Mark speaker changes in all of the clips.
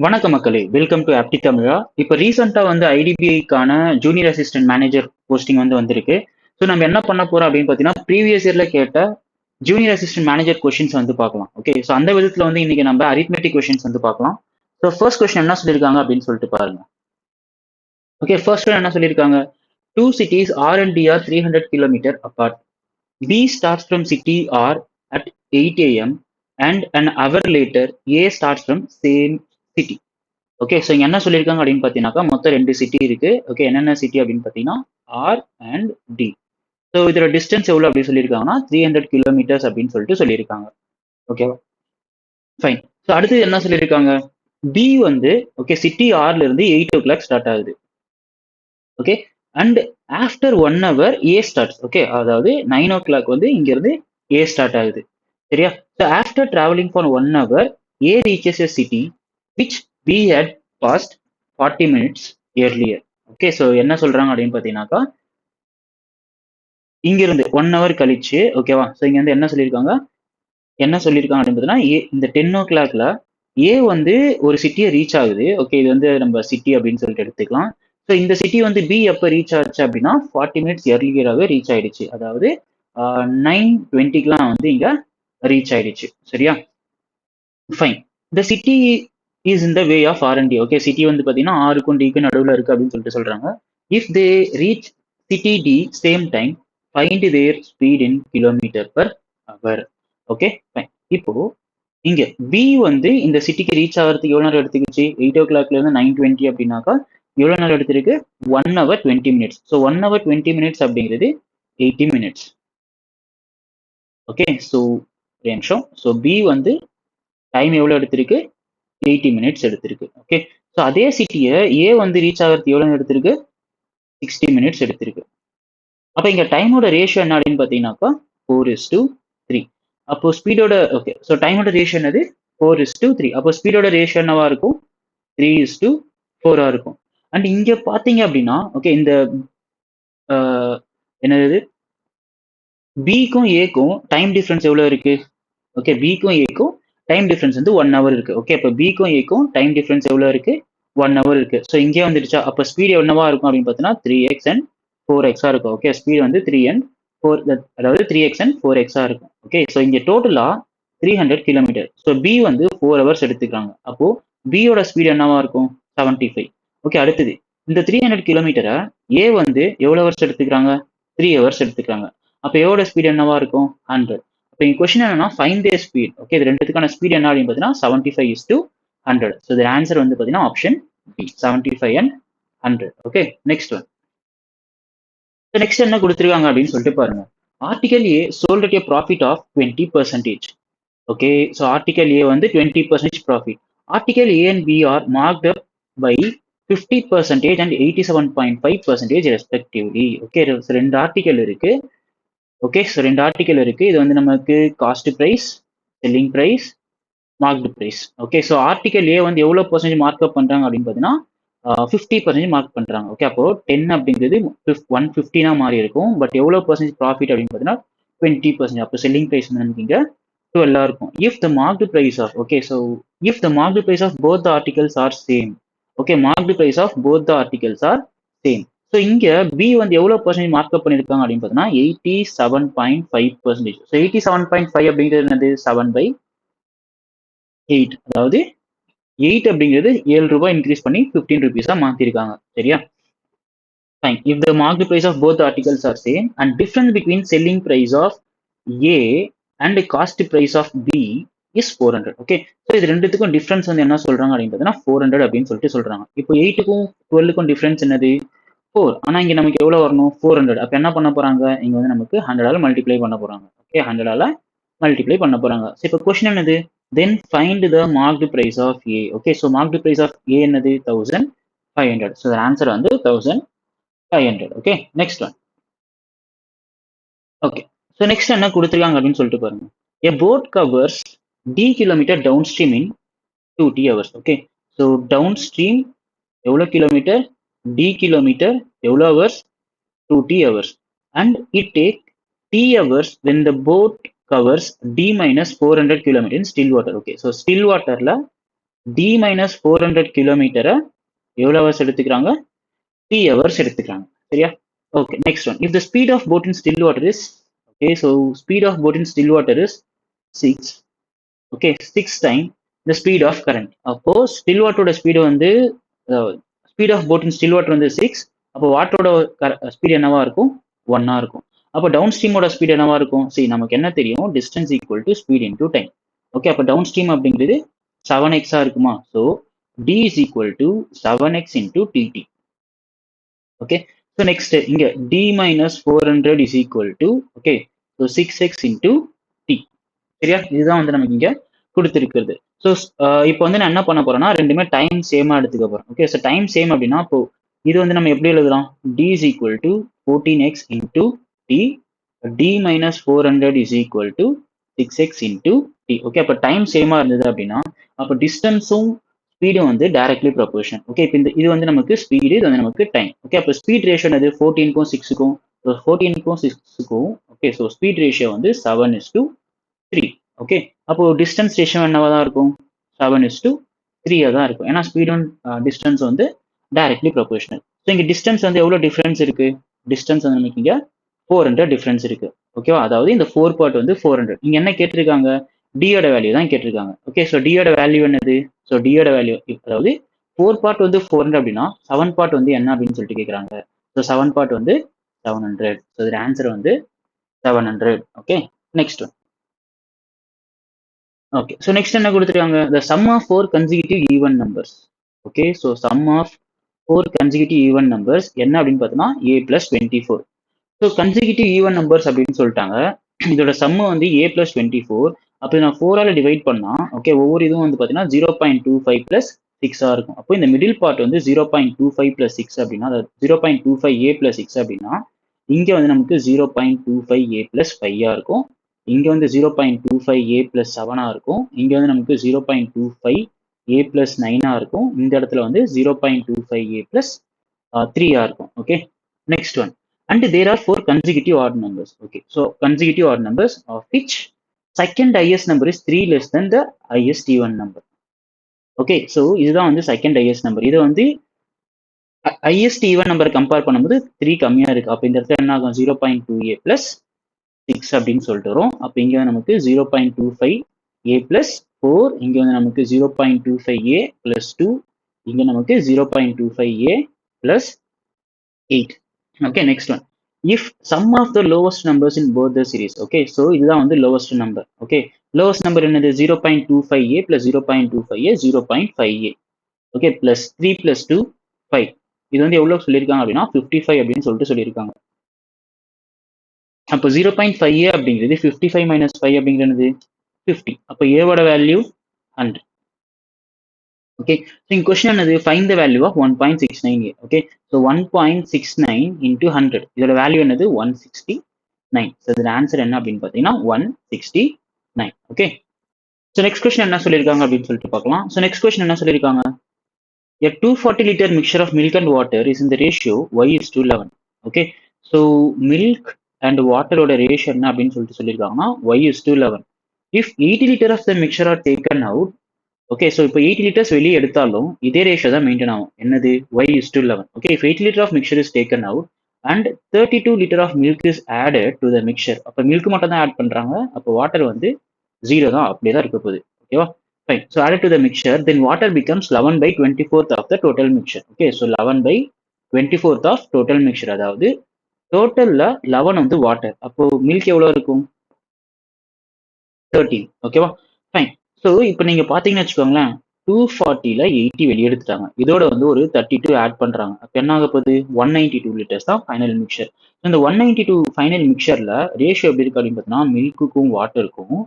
Speaker 1: வணக்கம் மக்களே, welcome to ஆப்டி தமிழா. இப்போ ரீசெண்டாக வந்து ஐடிபிஐக்கான ஜூனியர் அசிஸ்டன்ட் மேனேஜர் போஸ்டிங் வந்து வந்திருக்கு. ஸோ நம்ம என்ன பண்ண போறோம் அப்படின்னு பார்த்தீங்கன்னா, ப்ரீவியஸ் இயர்ல கேட்ட ஜூனியர் அசிஸ்டன்ட் மேனேஜர் கொஷின்ஸ் வந்து பார்க்கலாம். ஓகே, ஸோ அந்த விதத்தில் வந்து இன்னைக்கு நம்ம அரித்மெட்டிக் கொஷின்ஸ் வந்து பார்க்கலாம். ஸோ ஃபர்ஸ்ட் கொஸ்டின் என்ன சொல்லியிருக்காங்க அப்படின்னு சொல்லிட்டு பாருங்க. ஓகே, ஃபர்ஸ்ட் என்ன சொல்லியிருக்காங்க? Two cities R and T are 300 kilometre apart. B starts from city R at 8 AM and an hour later A starts from same city. Okay, so இங்க என்ன சொல்லியிருக்காங்க அப்படின்னு பார்த்தீங்கன்னாக்கா மொத்தம் ரெண்டு சிட்டி இருக்கு. ஓகே, என்னென்ன சிட்டி அப்படின்னு பார்த்தீங்கன்னா ஆர் அண்ட் டி. ஸோ இதோட டிஸ்டன்ஸ் எவ்வளோ அப்படின்னு சொல்லியிருக்காங்கன்னா 300 கிலோமீட்டர்ஸ் அப்படின்னு சொல்லிட்டு சொல்லியிருக்காங்க. ஓகேவா, ஃபைன். ஸோ அடுத்து என்ன சொல்லியிருக்காங்க? பி வந்து ஓகே சிட்டி ஆர்ல இருந்து 8 o'clock ஸ்டார்ட் ஆகுது. Okay, and after 1 hour A start. Okay, அதாவது 9 o'clock வந்து இங்க இருந்து ஏ ஸ்டார்ட் ஆகுது. சரியா? So after travelling for 1 hour A reaches a city which B had passed 40 minutes earlier. Okay, so என்ன சொல்றாங்க அப்படின்னு பார்த்தீங்கன்னாக்கா இங்கிருந்து 1 hour கழிச்சு ஓகேவா. ஸோ இங்க வந்து என்ன சொல்லியிருக்காங்க அப்படின்னு பார்த்தீங்கன்னா இந்த 10 o'clockல ஏ வந்து ஒரு சிட்டியை ரீச் ஆகுது. ஓகே, இது வந்து நம்ம சிட்டி அப்படின்னு சொல்லிட்டு எடுத்துக்கலாம். ஸோ இந்த சிட்டி வந்து பி எப்போ ரீச் ஆச்சு அப்படின்னா 40 minutes earlier-ஆவே ரீச் ஆயிடுச்சு. அதாவது 9:20க்குலாம் வந்து இங்க ரீச் ஆயிடுச்சு. சரியா, ஃபைன். இந்த city is in the way of R and D. Okay, city வந்து பார்த்தீங்கன்னா ஆருக்கும் டிக்கும் நடுவில் இருக்கு அப்படின்னு சொல்லிட்டு சொல்றாங்க. If they reach city D same time find their speed in kilometre per hour. Okay, fine. இப்போ இங்க பி வந்து இந்த சிட்டிக்கு ரீச் ஆகிறதுக்கு எவ்வளோ நேரம் எடுத்துக்கிச்சு? 8 o'clockல இருந்து 9:20 அப்படின்னாக்கா எவ்வளோ நேரம் எடுத்திருக்கு? 1 hour 20 minutes. So 1 hour 20 minutes அப்படிங்கிறது 80 minutes. ஓகே, ஸோ ஒரு நிமிஷம். ஸோ பி வந்து டைம் எவ்வளோ எடுத்திருக்கு? 80 minutes எடுத்திருக்கு. ஓகே, ஸோ அதே சிட்டியை ஏ வந்து ரீச் ஆகிறதுக்கு எவ்வளோ எடுத்திருக்கு? 60 minutes எடுத்திருக்கு. அப்போ இங்க டைமோட ரேஷியோ என்ன அப்படின்னு பார்த்தீங்கன்னாக்கா 4:3. அப்போ ஸ்பீடோட ஓகே, ஸோ டைமோட ரேஷியோ என்னது? 4:3. அப்போ ஸ்பீடோட ரேஷியோ என்னவா இருக்கும்? 3:4 இருக்கும். அண்ட் இங்க பாத்தீங்க அப்படின்னா ஓகே இந்த என்னது பிக்கும் ஏக்கும் டைம் டிஃபரன்ஸ் எவ்வளோ இருக்கு? ஓகே, பிக்கும் ஏக்கும் டைம் டிஃபரன்ஸ் வந்து 1 hour இருக்கு. ஓகே, அப்போ பிக்கும் ஏக்கும் டைம் டிஃபரன்ஸ் எவ்வளோ இருக்கு? 1 hour இருக்கு. ஸோ இங்கே வந்துடுச்சா? அப்போ ஸ்பீடு என்னவா இருக்கும் அப்படின்னு பார்த்தீங்கன்னா 3x and 4x இருக்கும். ஓகே, ஸ்பீடு வந்து 3 and 4, அதாவது 3x and 4x இருக்கும். ஓகே, ஸோ இங்கே டோட்டலா 300 கிலோமீட்டர். ஸோ பி வந்து 4 hours எடுத்துக்கிறாங்க. அப்போ பியோட ஸ்பீடு என்னவா இருக்கும்? 75. ஓகே, அடுத்தது இந்த 300 கிலோமீட்டரை ஏ வந்து எவ்வளோ ஹவர்ஸ் எடுத்துக்கிறாங்க? 3 hours எடுத்துக்கிறாங்க. அப்போ ஏவோட ஸ்பீடு என்னவா இருக்கும்? 100. இப்போ இங்க கொஸ்டின் என்னன்னா ஃபைண்ட் தேர் ஸ்பீட். ஓகே, இது ரெண்டுத்துக்கான ஸ்பீட் என்ன அப்படின்னு பார்த்தீங்கன்னா 75:100. ஸோ இது ஆன்சர் வந்து பார்த்தீங்கன்னா option B, 75 and 100. Okay, next one. Next என்ன கொடுத்துருக்காங்க அப்படின்னு சொல்லிட்டு பாருங்க. Article A sold at a profit of 20%. Okay, so article A வந்து 20% profit. Article A and B are marked up by 50% and 87.5% respectively. Okay, ரெண்டு article இருக்கு. Okay, so ரெண்டு article இருக்கு. இது வந்து நமக்கு cost price, selling price, marked price. Okay, so article A வந்து எவ்வளோ பர்சன்டேஜ் மார்க் அப் பண்ணுறாங்க அப்படின்னு பார்த்தீங்கன்னா 50% மார்க் பண்ணுறாங்க. ஓகே, அப்போ 10 அப்படிங்கிறது 150 மாறி இருக்கும். பட் எவ்வளோ பர்சன்டேஜ் ப்ராஃபிட் அப்படின்னு பார்த்தீங்கன்னா 20%. அப்போ செல்லிங் ப்ரைஸ் வந்து நமக்கு இங்கே 12 இருக்கும். If the marked price of okay, so if the marked price of both the articles are same. Okay, marked price of both the articles are same. So இங்க B வந்து எவ்வளவு பர்சன்டேஜ் மார்க் அப் பண்ணிருக்காங்க அப்படின்னு பார்த்தீங்கன்னா 87.5%. ஸோ 87.5 அப்படிங்கிறது என்னது? 7/8. அதாவது 8 அப்படிங்கிறது 7 ரூபாய் இன்க்ரீஸ் பண்ணி 15 rupees மாத்திருக்காங்க. சரியா, fine. If the marked price of both articles are same and difference between selling price of A and cost price of B is 400. Okay, so இது ரெண்டுத்துக்கும் டிஃபரன்ஸ் வந்து என்ன சொல்றாங்க அப்படின்னு பார்த்தீங்கன்னா 400 அப்படின்னு சொல்லிட்டு சொல்றாங்க. இப்போ 8க்கும் 12க்கும் டிஃபரன்ஸ் என்னது? 4. ஆனா இங்க நமக்கு எவ்வளவு வரணும்? 400. அப்ப என்ன பண்ண போறாங்க? இங்க வந்து நமக்கு 100ஆல மல்டிப்ளை பண்ண போறாங்க. ஓகே, 100ஆல மல்டிப்ளை பண்ண போறாங்க. ஸோ இப்போ கொஸ்டின் என்னது? Then find the marked price of A. Okay, so marked price of A என்னது? 1500. ஸோ ஆன்சர் வந்து 1500. Okay, next one. Okay, so next என்ன கொடுத்துருக்காங்க அப்படின்னு சொல்லிட்டு பாருங்க. A boat covers d kilometer downstream in 2t hours. Okay, so downstream எவ்வளோ kilometre? d kilometre எவ்வளோ hours? 2t hours. And it take t hours when the boat covers d minus 400 kilometer in still water. Okay, so still waterல D minus 400 கிலோமீட்டரை எவ்வளோ hours எடுத்துக்கிறாங்க? 3 hours எடுத்துக்கிறாங்க. சரியா? Okay, next one. If the speed of boat in still water is, okay, so speed of boat in still water is 6, okay, 6 time the speed of current. அப்போ ஸ்டில் வாட்டரோட speed வந்து, speed of boat in still water வந்து 6, அப்போ வாட்டரோட speed என்னவா இருக்கும்? 1 இருக்கும். அப்போ டவுன் ஸ்ட்ரீமோட ஸ்பீடு என்னவா இருக்கும்? சரி, நமக்கு என்ன தெரியும்? Distance equal to speed into time. Okay, அப்போ டவுன் ஸ்ட்ரீம் அப்படிங்கிறது 7x இருக்குமா? So D is equal to 7x into டிடி. ஓகே, ஸோ நெக்ஸ்ட் இங்க D minus 400 is equal to, okay, so 6x into D. சரியா? இதுதான் வந்து நமக்கு இங்க கொடுத்துருக்கிறது. ஸோ இப்போ வந்து நான் என்ன பண்ண போறேன்னா, ரெண்டுமே டைம் சேமா எடுத்துக்க போறேன். ஓகே, ஸோ டைம் சேம் அப்படின்னா இப்போ இது வந்து நம்ம எப்படி எழுதலாம்? D is equal to 14x into D, D minus 400 is equal to 6x into D. Okay, அப்போ டைம் சேமா இருந்தது அப்படின்னா அப்போ டிஸ்டன்ஸும் ஸ்பீடும் வந்து டைரக்ட்லி ப்ரொபோர்ஷன். ஓகே, இப்போ இது வந்து நமக்கு ஸ்பீடு, இது வந்து நமக்கு டைம். ஓகே, அப்போ ஸ்பீட் ரேஷியோ என்னது? 14க்கும் 6க்கும், 14க்கும் 6க்கும், ஓகே, ஸோ ஸ்பீட் ரேஷியோ வந்து 7:3. ஓகே, அப்போ டிஸ்டன்ஸ் ரேஷியோ என்னவா தான் இருக்கும்? 7:3 தான் இருக்கும். ஏன்னா ஸ்பீடும் டிஸ்டன்ஸ் வந்து டைரக்ட்லி ப்ரொபோர்ஷனல். ஸோ இங்க டிஸ்டன்ஸ் வந்து எவ்வளோ டிஃபரன்ஸ் இருக்கு? டிஸ்டன்ஸ் வந்து நமக்கு இங்க 400 டிஃபரன்ஸ் இருக்கு. ஓகேவா? அதாவது இந்த 4 பார்ட் வந்து 400. இங்க என்ன கேட்டிருக்காங்க? டியோட வேல்யூ தான் கேட்டிருக்காங்க. ஓகே, ஸோ டியோட வேல்யூ என்னது? ஸோ டியோட வேல்யூ, அதாவது 4 பார்ட் வந்து 400 அப்படின்னா 7 பார்ட் வந்து என்ன அப்படின்னு சொல்லிட்டு கேட்குறாங்க. ஸோ 7 பார்ட் வந்து 700. ஸோ இதோட ஆன்சர் வந்து 700. Okay, next one. Okay, so next என்ன கொடுத்துருக்காங்க? The sum of 4 consecutive even numbers. Okay, so sum of 4 consecutive even numbers என்ன அப்படின்னு பார்த்தோம்னா a plus 24. So consecutive even numbers அப்படின்னு சொல்லிட்டாங்க. இதோட சம்மு வந்து a plus 24. அப்போ நான் 4ஆல் டிவைட் பண்ணா, ஓகே, ஒவ்வொரு இதுவும் வந்து பார்த்தீங்கன்னா 0.25 plus 6 இருக்கும். அப்போ இந்த மிடில் பார்ட் வந்து 0.25 plus 6 அப்படின்னா, அதாவது 0.25a plus 6 அப்படின்னா, இங்க வந்து நமக்கு 0.25a plus 5 இருக்கும். இங்க வந்து 0.25a plus 7 இருக்கும். இங்க வந்து நமக்கு 0.25a plus 9 இருக்கும். இந்த இடத்துல வந்து 0.25a plus 3 இருக்கும். Okay, next one. And there are 4 consecutive odd numbers. Okay, so consecutive odd numbers of which second highest number is 3 less than the highest even number. Okay, so இதுதான் வந்து second highest number. இது வந்து highest even number compare பண்ணும்போது 3 கம்மியா இருக்கு. அப்ப இந்த இடத்துல என்ன ஆகும்? 0.2a plus 6 அப்படின்னு சொல்லிட்டு வரும். அப்ப இங்க வந்து நமக்கு 0.25a plus 4, இங்க வந்து நமக்கு 0.25a plus 2, இங்க நமக்கு 0.25a plus 8. Okay, next one. If sum of the lowest numbers in both the series, okay, so இதுதான் வந்து lowest number. Okay, lowest number என்னது? 0.25a plus 0.25a, 0.5a. Okay, plus 3 plus 2, 5. இது வந்து எவ்வளவு சொல்லியிருக்காங்க அப்படின்னா 55 அப்படின்னு சொல்லிட்டு சொல்லியிருக்காங்க. அப்போ 0.5a அப்படிங்கிறது 55 minus 5 அப்படிங்கிறது 50. அப்போ a-வோட வேல்யூ 100. ஓகே, ஸோ இங்க கொஸ்டின் என்னது? Find the value of 1.69a. Okay, so 1.69 into 100, இதோட வேல்யூ என்னது? 169. ஸோ இதோட ஆன்சர் என்ன அப்படின்னு பார்த்தீங்கன்னா 169. ஓகே, ஸோ நெக்ஸ்ட் கொஸ்டின் என்ன சொல்லியிருக்காங்க அப்படின்னு சொல்லிட்டு பார்க்கலாம். ஸோ நெக்ஸ்ட் கொஸ்டின் என்ன சொல்லியிருக்காங்க? A 240 liter mixture of milk and water is in the ratio y:11. Okay, so milk and வாட்டரோட ரேஷியோ என்ன அப்படின்னு சொல்லிட்டு சொல்லியிருக்காங்கன்னா y:11. If 80 liter of the mixture are taken out, okay, so இப்போ 80 litres வெளியே எடுத்தாலும் இதே ரேஷியோ தான் மெயின்டைன் ஆகும். என்னது? y:11. Okay, if 80 liter of mixture is taken out and 32 liter of milk is added to the mixture, அப்போ milk மட்டும் தான் ஆட் பண்றாங்க. அப்போ வாட்டர் வந்து 0 தான், அப்படியே தான் இருக்க போகுது. ஓகேவா? Fine. So added to the mixture, then water becomes 11/24 of the total mixture. Okay, so 11/24 of total mixture, அதாவது டோட்டல்ல 11 வந்து வாட்டர். அப்போ மில்க் எவ்வளோ இருக்கும்? 13. ஓகேவா? ஃபைன். ஸோ இப்போ நீங்க பார்த்தீங்கன்னு வச்சுக்கோங்களேன், 240ல 80 வெளியே எடுத்துட்டாங்க. இதோட வந்து ஒரு 32 ஆட் பண்றாங்க. அப்போ என்ன ஆக போகுது? 192 லிட்டர்ஸ் தான் ஃபைனல் மிக்சர். இந்த 192 ஃபைனல் மிக்சர்ல ரேஷியோ எப்படி இருக்கு அப்படின்னு பார்த்தீங்கன்னா, மில்க்குக்கும் வாட்டருக்கும்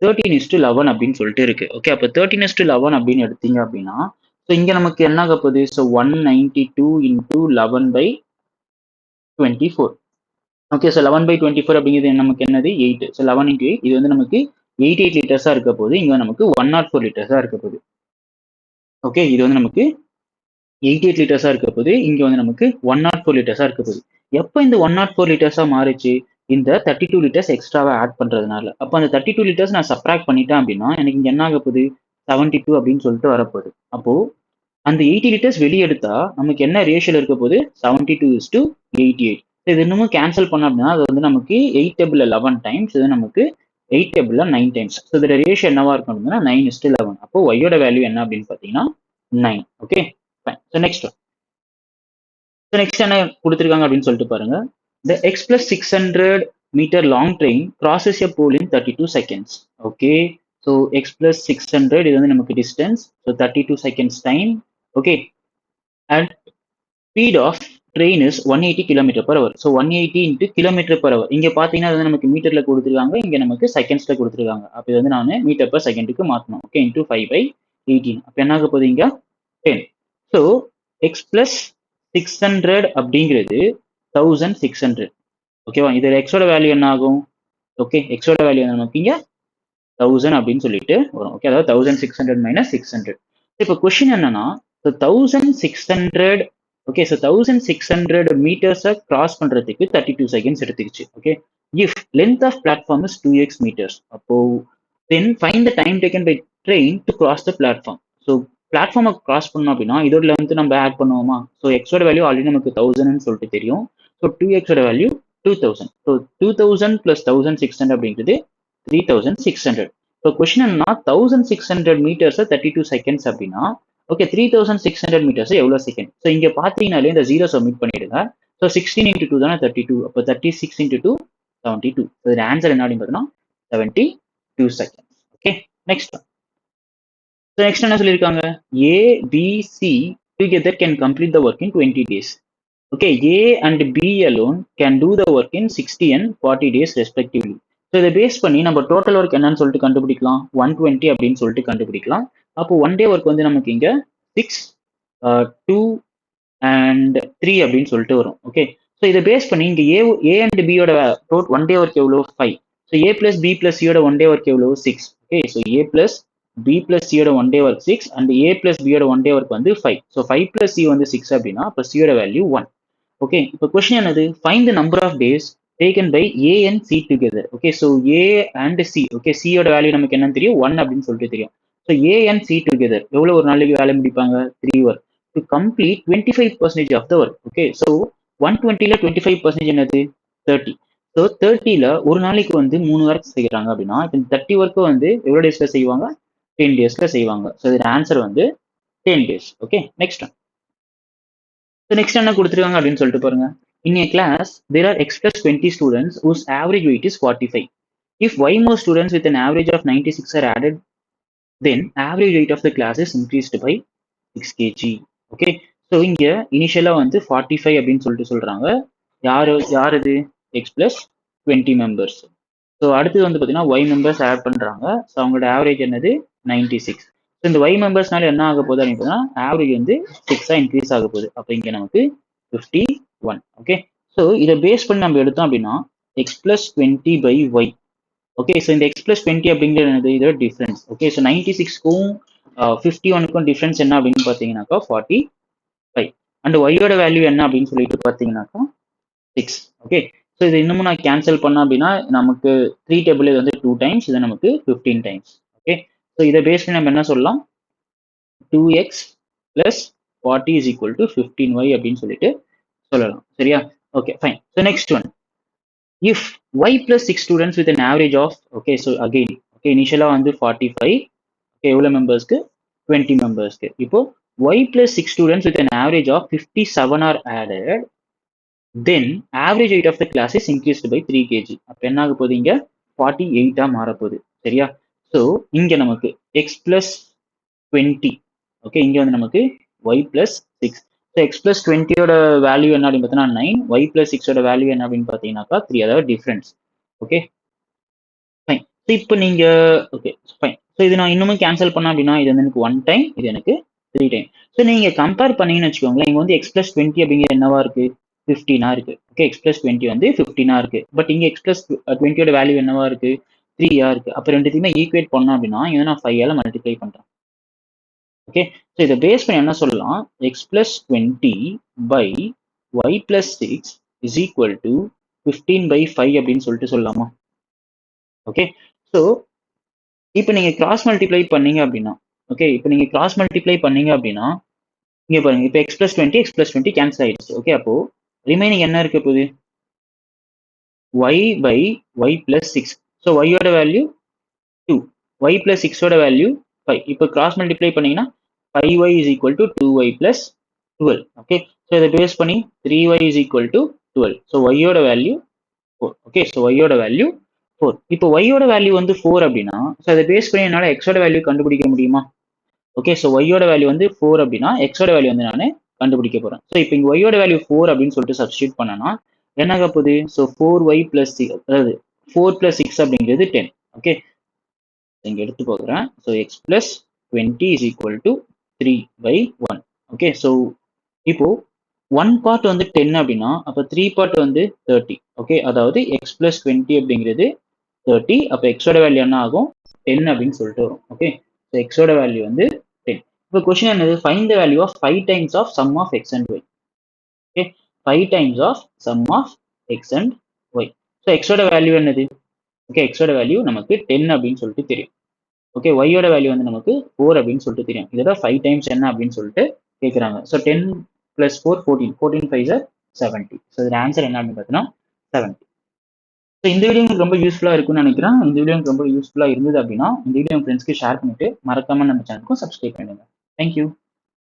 Speaker 1: 13:11 அப்படின்னு சொல்லிட்டு இருக்கு. ஓகே, அப்போ 13:11 அப்படின்னு எடுத்தீங்க அப்படின்னா, ஸோ இங்க நமக்கு என்ன ஆக போகுது? So 192 into 11/24. ஓகே, ஸோ 11/24 அப்படிங்கிறது நமக்கு என்னது? 8. ஸோ 11 into 8, இது வந்து நமக்கு 88 லிட்டர்ஸா இருக்க போகுது. இங்க நமக்கு 104 லிட்டர்ஸா இருக்க போகுது. ஓகே, இது வந்து நமக்கு 88 லிட்டர்ஸா இருக்க போகுது. இங்க வந்து நமக்கு 104 லிட்டர்ஸா இருக்க போகுது. எப்போ இந்த 104 லிட்டர்ஸா மாறுச்சு? இந்த 32 லிட்டர்ஸ் எக்ஸ்ட்ராவா ஆட் பண்றதுனால. அப்போ அந்த 32 லிட்டர்ஸ் நான் சப்ராக்ட் பண்ணிட்டேன் அப்படின்னா எனக்கு இங்க என்ன ஆக போகுது? 72 அப்படின்னு சொல்லிட்டு வரப்போகுது. அப்போ அந்த 80 லிட்டர்ஸ் வெளிய எடுத்தா நமக்கு என்ன ரேஷியோல இருக்க போகுது? 72:88. இது இன்னமும் கேன்சல் பண்ணோம் அப்படின்னா அது வந்து நமக்கு 8 டேபிள்ல 11 டைம்ஸ், இது நமக்கு 8 டேபிள்ல 9 டைம்ஸ். ஸோ இதோட ரேஷியோ என்னவா இருக்கும் அப்படின்னா 9:11. அப்போ ஒய்யோட வேல்யூ என்ன அப்படின்னு பார்த்தீங்கன்னா 9. Okay, fine. ஸோ நெக்ஸ்ட் என்ன குடுத்திருக்காங்க அப்படின்னு சொல்லிட்டு பாருங்க. The X plus 600 meter long train crosses a pole in 32 seconds. Okay. So X plus 600 இது வந்து நமக்கு distance. So 32 seconds time. Okay. And speed of train is 180 km per hour. So 180 into kilometer per hour. இங்க பாத்தீங்கன்னா அது வந்து நமக்கு மீட்டர்ல கொடுத்துருக்காங்க, இங்க நமக்கு செகண்ட்ஸ்ல கொடுத்துருக்காங்க. அப்ப இது வந்து நான் மீட்டர் per செகண்டுக்கு மாத்தணும். Okay, into 5/18. அப்ப என்ன ஆக போகுது இங்க 10. So X plus 600 அப்படிங்கிறது 1600. ஓகேவா? இதுல எக்ஸோட வேல்யூ என்ன ஆகும்? ஓகே, எக்ஸோட வேல்யூ நமக்கு இங்க 1000 அப்படின்னு சொல்லிட்டு வரும். ஓகே, அதாவது 1600 மைனஸ் 600. இப்போ கொஸ்டின் என்னன்னா, 1600, ஓகே, ஸோ 1600 மீட்டர்ஸை கிராஸ் பண்றதுக்கு 32 செகண்ட்ஸ் எடுத்துக்கிச்சு. Okay, if length of platform is 2x metres, அப்போ then find the time taken by train to cross the platform. So பிளாட்ஃபார்மை கிராஸ் பண்ணோம் அப்படின்னா இதோட லென்த் நம்ம ஆட் பண்ணுவோமா? ஸோ எக்ஸோட வேல்யூ ஆல்ரெடி நமக்கு 1000 சொல்லிட்டு தெரியும். ஸோ 2xோட வேல்யூ 2000. ஸோ 2000 பிளஸ் 1600 அப்படிங்கிறது 3600. இப்போ கொஸ்டின் என்னன்னா 1600 மீட்டர்ஸ் 32 செகண்ட்ஸ் அப்படின்னா, ஓகே, 3600 மீட்டர்ஸ் எவ்வளோ செகண்ட்? ஸோ இங்க பாத்தீங்கன்னாலே இந்த ஜீரோ சப்மிட் பண்ணிடுங்க. ஸோ 16 இன்டூ 2 தானே 32. அப்போ 36 இன்டூ 2 72. இதோட ஆன்சர் என்ன அப்படின்னு பார்த்தீங்கன்னா 72 seconds. Okay, next. So next என்ன சொல்லியிருக்காங்க? A B C together can complete the work in 20 days. Okay, A and B alone can do the work in 60 and 40 days respectively. So இதை base பண்ணி நம்ம total work என்னன்னு சொல்லிட்டு கண்டுபிடிக்கலாம். 120 அப்படின்னு சொல்லிட்டு கண்டுபிடிக்கலாம். அப்போ ஒன் டே ஒர்க் வந்து நமக்கு இங்க 6, 2 அண்ட் 3 அப்படின்னு சொல்லிட்டு வரும். ஓகே, ஸோ இதை பேஸ் பண்ணி இங்க ஏ அண்ட் பியோட ஒன் டே ஒர்க் எவ்வளோ 5. So A plus B plus சியோட ஒன் டே ஒர்க் எவ்வளோ 6. Okay, so A plus B plus சியோட one day work 6 and A plus பியோட ஒன் டே ஒர்க் வந்து 5. ஸோ 5 பிளஸ் சி வந்து 6 அப்படின்னா அப்போ சியோட வேல்யூ 1. ஓகே, இப்போ கொஸ்டின் என்னது? Find the number of days taken by A and C together. Okay, so A and C. Okay, சியோட value நமக்கு என்னன்னு தெரியும், 1 அப்படின்னு சொல்லிட்டு தெரியும். So A and C together எவ்வளோ ஒரு நாளைக்கு வேலை முடிப்பாங்க? 3 work to complete 25% of the work. Okay, so 120ல 25% என்னது? 30. ஸோ 30ல ஒரு நாளைக்கு வந்து 3 ஒர்க் செய்கிறாங்க அப்படின்னா இப்போ 30 ஒர்க்கு வந்து எவ்வளோ டேஸ்ல செய்வாங்க? 10 டேஸ்ல செய்வாங்க. ஸோ இதோட ஆன்சர் வந்து 10 days. Okay, next. So next என்ன கொடுத்துருக்காங்க அப்படின்னு சொல்லிட்டு பாருங்க. In a class, there are X plus 20 students whose average weight is 45. If Y more students with an average of 96 are added, then average weight of the class is increased by 6 kg. Okay, so இங்க இனிஷியலா வந்து 45 அப்படின்னு சொல்லிட்டு சொல்றாங்க. யார் இது? X plus 20 members. So அடுத்து வந்து பார்த்தீங்கன்னா ஒய் மெம்பர்ஸ் ஆட் பண்றாங்க. ஸோ அவங்களோட ஆவரேஜ் என்னது? 96. ஸோ இந்த ஒய் மெம்பர்ஸ்னால என்ன ஆக போகுது அப்படின்னா ஆவரேஜ் வந்து 6 இன்க்ரீஸ் ஆக போகுது. அப்போ இங்க நமக்கு 51. ஓகே, ஸோ இதை பேஸ் பண்ணி நம்ம எடுத்தோம் அப்படின்னா X plus 20 by Y. Okay, so இந்த எக்ஸ் பிளஸ் 20 அப்படிங்கிறது என்னது? இதோட டிஃபரன்ஸ். ஓகே, ஸோ 96க்கும் 51க்கும் டிஃபரன்ஸ் என்ன அப்படின்னு பார்த்தீங்கன்னாக்கா 45. அண்ட் ஒய்யோட வேல்யூ என்ன அப்படின்னு சொல்லிட்டு பார்த்தீங்கன்னாக்கா 6. ஓகே, ஸோ இது இன்னமும் நான் கேன்சல் பண்ண அப்படின்னா நமக்கு 3 டேபிள் இது வந்து 2 டைம்ஸ், இது நமக்கு 15 டைம்ஸ். ஓகே, ஸோ இதை பேஸ் பண்ணி நம்ம என்ன சொல்லலாம்? 2x plus 40 is equal to 15y அப்படின்னு சொல்லிட்டு சொல்லலாம். சரியா? Okay, fine. So next one. If y plus 6 students with an average of, okay, so again, okay, இனிஷியலா வந்து 45, okay, எவ்வளோ மெம்பர்ஸ்க்கு? 20 மெம்பர்ஸ்க்கு. இப்போ y plus 6 students with an average of 57 are added, then average weight of the class is increased by 3 kg. அப்ப என்ன ஆக போகுது? இங்க 48 மாற போகுது. சரியா? ஸோ இங்க நமக்கு x plus 20. ஓகே, இங்க வந்து நமக்கு y plus 6. ஸோ x plus 20யோட வேல்யூ என்ன அப்படின்னு பார்த்தீங்கன்னா 9, y plus 6ஓட வேல்யூ என்ன அப்படின்னு பார்த்தீங்கன்னாக்கா 3, அதாவது டிஃபரன்ஸ். Okay, fine. ஸோ இப்போ நீங்க ஓகே ஃபைன். ஸோ இது நான் இன்னுமே கேன்சல் பண்ண அப்படின்னா இது வந்து எனக்கு 1 டைம், இது எனக்கு 3 டைம். ஸோ நீங்க கம்பேர் பண்ணீங்கன்னு வச்சுக்கோங்களேன், இங்க வந்து x plus 20 அப்படிங்கிறது என்னவா இருக்கு? 15 இருக்கு. ஓகே, x plus 20 வந்து 15 இருக்கு. பட் இங்க x plus 20யோட வேல்யூ என்னவா இருக்கு? 3 இருக்கு. அப்போ ரெண்டுத்தையுமே ஈக்குவேட் பண்ணோம் அப்படின்னா இதை நான் 5 மல்டிப்ளை பண்றேன். ஓகே, ஸோ இதை பேஸ் பண்ணி என்ன சொல்லலாம்? X plus 20 by Y plus 6 is equal to 15/5 அப்படின்னு சொல்லிட்டு சொல்லலாமா? ஓகே, ஸோ இப்போ நீங்க கிராஸ் மல்டிப்ளை பண்ணீங்க அப்படின்னா ஓகே, இப்போ நீங்க கிராஸ் மல்டிப்ளை பண்ணீங்க அப்படின்னா இங்க பாருங்க, இப்போ x+20 கேன்சல் ஆயிடுச்சு. ஓகே, அப்போ ரிமைனிங் என்ன இருக்க போகுது? y by y plus 6. So y ஓட வேல்யூ 2. y plus 6 ஓட வேல்யூ 5. இப்போ கிராஸ் மல்டிப்ளை பண்ணீங்கன்னா 5y is equal to 2y plus 12. Okay, so இதை பேஸ் பண்ணி 3y is equal to 12. So y ஓட வேல்யூ 4. ஓகே, ஸோ y ஓட value 4. இப்போ y ஓட வேல்யூ வந்து 4 அப்படின்னா, ஸோ அதை பேஸ் பண்ணி என்னால் x ஓட வேல்யூ கண்டுபிடிக்க முடியுமா? ஓகே, ஸோ y ஓட வேல்யூ வந்து 4 அப்படின்னா x ஓட வேல்யூ வந்து நான் கண்டுபிடிக்க போறேன். ஸோ இப்போ இங்க y ஓட வேல்யூ 4 அப்படின்னு சொல்லிட்டு சப்ஸ்டியூட் பண்ணனா என்ன ஆக போகுது? ஸோ 4y பிளஸ் அதாவது 4 பிளஸ் 6 அப்படிங்கிறது 10. ஓகே, இங்க எடுத்து போகிறேன். So X plus 20 is equal to 3/1. Okay, so இப்போ 1 பார்ட் வந்து 10 அப்படின்னா அப்போ 3 பார்ட் வந்து 30. ஓகே, அதாவது எக்ஸ் பிளஸ் 20 அப்படிங்கிறது 30. அப்போ எக்ஸோட வேல்யூ என்ன ஆகும்? 10 அப்படின்னு சொல்லிட்டு வரும். ஓகே, ஸோ எக்ஸோட வேல்யூ வந்து 10. இப்போ கொஸ்டின் என்னது? Find the value of 5 times of sum of X and Y. Okay, 5 times of sum of X and Y. So எக்ஸோட வேல்யூ என்னது? ஓகே, எக்ஸோட வேல்யூ நமக்கு 10 அப்படின்னு சொல்லிட்டு தெரியும். ஓகே, ஒய்யோட வேல்யூ வந்து நமக்கு 4 அப்படின்னு சொல்லிட்டு தெரியும். இதோட 5 டைம்ஸ் என்ன அப்படின்னு சொல்லிட்டு கேட்குறாங்க. So 10 plus 4 14. 14 5 ஆர் 70. ஸோ இதோட ஆன்சர் என்ன அப்படின்னு பார்த்தீங்கன்னா 70. ஸோ இந்த வீடியோ உங்களுக்கு ரொம்ப யூஸ்ஃபுல்லாக இருக்கும்னு நினைக்கிறேன். இந்த வீடியோ உங்களுக்கு ரொம்ப யூஸ்ஃபுல்லாக இருந்தது அப்படின்னா இந்த வீடியோ ஃப்ரெண்ட்ஸ்க்கு ஷேர் பண்ணிட்டு மறக்காம நம்ம சேனலுக்கும் சப்ஸ்கிரைப் பண்ணுங்க. தேங்க்யூ.